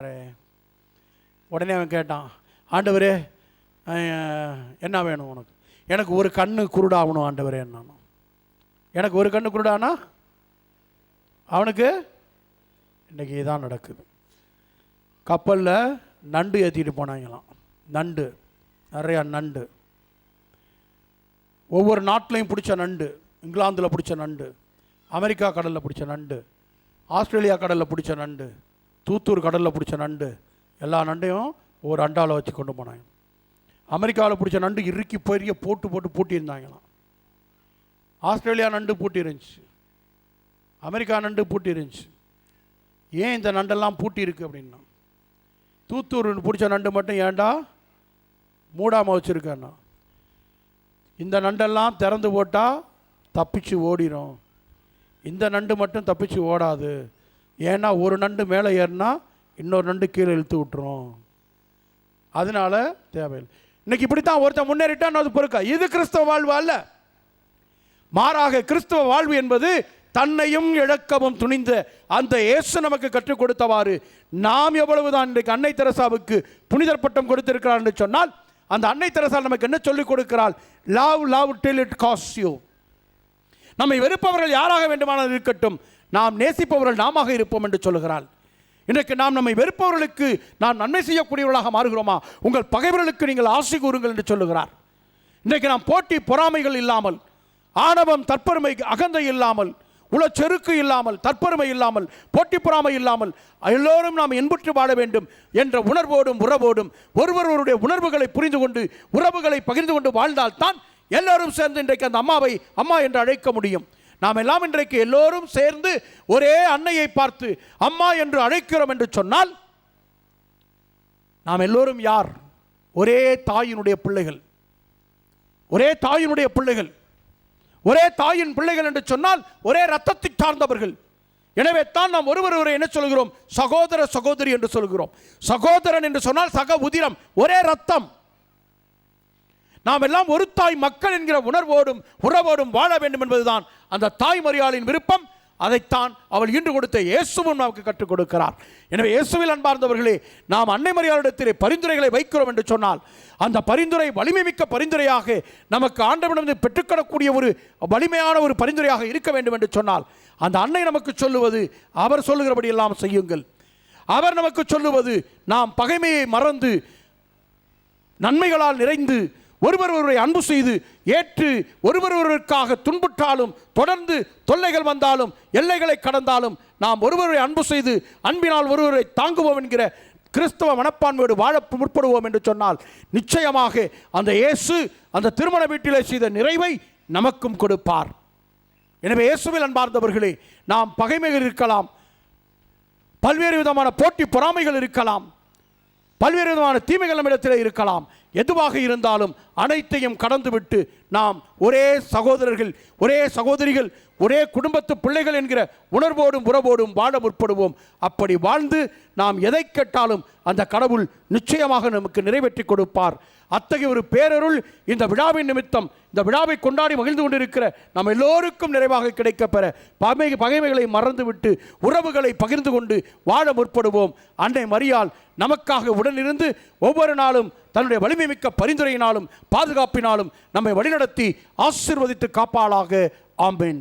உடனே அவன் கேட்டான், ஆண்டவரே என்ன வேணும் உனக்கு? எனக்கு ஒரு கண்ணு குருடாகணும் ஆண்டவரே என்னன்னா. எனக்கு ஒரு கண்ணு குருடானா அவனுக்கு இன்றைக்கி இதான் நடக்குது. கப்பலில் நண்டு ஏற்றிட்டு போனாங்களாம். நண்டு, நிறையா நண்டு, ஒவ்வொரு நாட்டிலையும் பிடிச்ச நண்டு. இங்கிலாந்தில் பிடிச்ச நண்டு, அமெரிக்கா கடலில் பிடிச்ச நண்டு, ஆஸ்திரேலியா கடலில் பிடிச்ச நண்டு, தூத்தூர் கடலில் பிடிச்ச நண்டு, எல்லா நண்டையும் ஒரு அண்டாவில் வச்சு கொண்டு போனாங்க. அமெரிக்காவில் பிடிச்ச நண்டு இறுக்கி பெரிய போட்டு பூட்டியிருந்தாங்களாம். ஆஸ்திரேலியா நண்டு பூட்டி இருந்துச்சு, அமெரிக்கா நண்டு பூட்டி இருந்துச்சு. ஏன் இந்த நண்டெல்லாம் பூட்டி இருக்குது அப்படின்னா, தூத்தூர் பிடிச்ச நண்டு மட்டும் ஏன்டா மூடாமல் வச்சுருக்கேன்னா, இந்த நண்டெல்லாம் திறந்து போட்டால் தப்பிச்சு ஓடிடும், இந்த நண்டு மட்டும் தப்பிச்சு ஓடாது. ஏன்னா ஒரு நண்டு மேலே ஏறினா இன்னொரு நண்டு கீழே இழுத்து விட்டுரும். அதனால தேவையில்லை. இன்னைக்கு இப்படித்தான் ஒருத்தன் முன்னேறிட்டான், அது பொறுக்கா. இது கிறிஸ்தவ வாழ்வு அல்ல. மாறாக கிறிஸ்தவ வாழ்வு என்பது தன்னையும் இழக்கவும் துணிந்த அந்த இயேசு நமக்கு கற்றுக் கொடுத்தவாறு நாம் எவ்வளவுதான் இன்றைக்கு அன்னை தெரசாவுக்கு புனிதர் பட்டம் கொடுத்திருக்கிறார் என்று சொன்னால், அந்த அன்னை தெரசா நமக்கு என்ன சொல்லிக் கொடுக்கிறாள்? Love love till it cost you. நம்மை வெறுப்பவர்கள் யாராக வேண்டுமானால் இருக்கட்டும், நாம் நேசிப்பவர்கள் நாம இருப்போம் என்று சொல்லுகிறாள். இன்றைக்கு நாம் நம்மை வெறுப்பவர்களுக்கு நாம் நன்மை செய்யக்கூடியவர்களாக மாறுகிறோமா? உங்கள் பகைவர்களுக்கு நீங்கள் ஆசை கூறுங்கள் என்று சொல்லுகிறார். இன்றைக்கு நாம் போட்டி பொறாமைகள் இல்லாமல், ஆணவம் தற்பெருமை அகந்தை இல்லாமல், உளச்செருக்கு இல்லாமல், தற்பெருமை இல்லாமல், போட்டி பொறாமை இல்லாமல் எல்லோரும் நாம் இன்புற்று வாழ வேண்டும் என்ற உணர்வோடும் உறவோடும் ஒருவருடைய உணர்வுகளை புரிந்து கொண்டு உறவுகளை பகிர்ந்து கொண்டு வாழ்ந்தால்தான் எல்லோரும் சேர்ந்து இன்றைக்கு அந்த அம்மாவை அம்மா என்று அழைக்க முடியும். நாம் எல்லாம் இன்றைக்கு எல்லோரும் சேர்ந்து ஒரே அன்னையை பார்த்து அம்மா என்று அழைக்கிறோம் என்று சொன்னால், நாம் எல்லோரும் யார்? ஒரே தாயினுடைய பிள்ளைகள், ஒரே தாயினுடைய பிள்ளைகள். ஒரே தாயின் பிள்ளைகள் என்று சொன்னால் ஒரே ரத்தத்தை சார்ந்தவர்கள். எனவே தான் நாம் ஒருவர் என்ன சொல்கிறோம்? சகோதர சகோதரி என்று சொல்கிறோம். சகோதரன் என்று சொன்னால் சக உதிரம், ஒரே ரத்தம். நாம் எல்லாம் ஒரு தாய் மக்கள் என்கிற உணர்வோடும் உறவோடும் வாழ வேண்டும் என்பதுதான் அந்த தாய் மரியாளின் விருப்பம். அதைத்தான் அவள் ஈண்டு கொடுத்த இயேசுவும் நமக்கு கற்றுக் கொடுக்கிறார். எனவே இயேசுவில் அன்பார்ந்தவர்களே, நாம் அன்னை மரியாளிடத்திலே பரிந்துரைகளை வைக்கிறோம் என்று சொன்னால், அந்த பரிந்துரை வலிமை மிக்க பரிந்துரையாக நமக்கு ஆண்டவனிடம் பெற்றுக்கொள்ளக்கூடிய ஒரு வலிமையான ஒரு பரிந்துரையாக இருக்க வேண்டும் என்று சொன்னால், அந்த அன்னை நமக்கு சொல்லுவது, அவர் சொல்லுகிறபடி எல்லாம் செய்யுங்கள். அவர் நமக்கு சொல்லுவது, நாம் பகைமையை மறந்து நன்மைகளால் நிறைந்து ஒருவரை அன்பு செய்து ஏற்று ஒருவருக்காக துன்புற்றாலும் தொடர்ந்து தொல்லைகள் வந்தாலும் எல்லைகளை கடந்தாலும் நாம் ஒருவரை அன்பு செய்து அன்பினால் ஒருவரை தாங்குவோம் என்கிற கிறிஸ்தவ மனப்பான்மையோடு வாழ முற்படுவோம் என்று சொன்னால், நிச்சயமாக அந்த இயேசு அந்த திருமண வீட்டிலே செய்த நிறைவை நமக்கும் கொடுப்பார். எனவே இயேசுவில் அன்பார்ந்தவர்களே, நாம் பகைமைகள் இருக்கலாம், பல்வேறு விதமான போட்டி பொறாமைகள் இருக்கலாம், பல்வேறு விதமான தீமைகள் நம்மிடத்தில் இருக்கலாம். எதுவாக இருந்தாலும் அனைத்தையும் கடந்துவிட்டு நாம் ஒரே சகோதரர்கள், ஒரே சகோதரிகள், ஒரே குடும்பத்து பிள்ளைகள் என்கிற உணர்வோடும் உறவோடும் வாழ முற்படுவோம். அப்படி வாழ்ந்து நாம் எதை கேட்டாலும் அந்த கடவுள் நிச்சயமாக நமக்கு நிறைவேற்றி கொடுப்பார். அத்தகைய ஒரு பேரருள் இந்த விழாவின் நிமித்தம், இந்த விழாவை கொண்டாடி மகிழ்ந்து கொண்டிருக்கிற நம்ம எல்லோருக்கும் நிறைவாக கிடைக்கப்பெற பகைமைகளை மறந்துவிட்டு உறவுகளை பகிர்ந்து கொண்டு வாழ முற்படுவோம். அன்னை மரியாள் நமக்காக உடனிருந்து ஒவ்வொரு நாளும் தன்னுடைய வலிமை மிக்க பரிந்துரையினாலும் பாதுகாப்பினாலும் நம்மை வழிநடத்தி ஆசீர்வதித்து காப்பாளாக. ஆமென்.